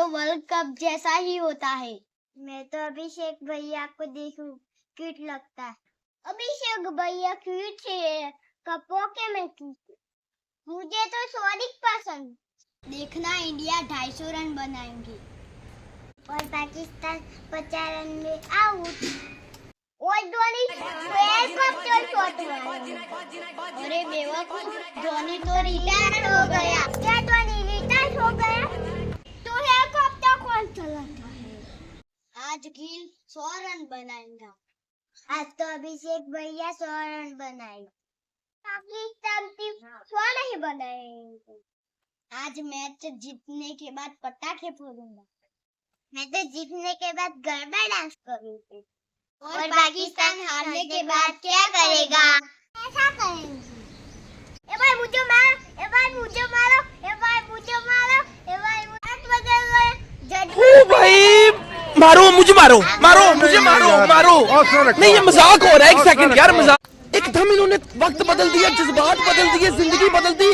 World cup जैसा ही होता है। मैं तो अभिषेक भैया को देखूं, क्यूट लगता है। अभिषेक भैया क्यूट है, कपों के में क्यूट। मुझे तो सौरिक पसंद। देखना इंडिया 250 रन बनाएंगे और पाकिस्तान 50 रन में आउट। और धोनी वर्ल्ड कप तो शॉट मारा। अरे बेवकूफ, धोनी तो रिटायर हो गया। क्या धोनी रिटायर हो गया? तो हेलीकॉप्टर कौन चलाता है? आज गिल 100 रन बनाएगा। आज तो अभिषेक भैया 100 रन बनाएगा। पाकिस्तान टीम 100 नहीं बनाएगी। आज मैच जीतने के बाद पटाखे फोड़ूंगा। मैं तो जीतने के बाद गरबा डांस करूंगी। और पाकिस्तान हारने के बाद क्या करेगा? ऐसा करेंगे। ए भाई मुझे मारो, ए भाई मुझे मारो, ए भाई मुझे मारो, ए भाई ओ भाई मारो मुझे, मारो मारो मुझे, मारो मारो। नहीं ये मजाक हो रहा है, एक सेकंड यार, मजाक। एकदम इन्होंने वक्त बदल दिया, जज्बात बदल दिए, जिंदगी बदल दी।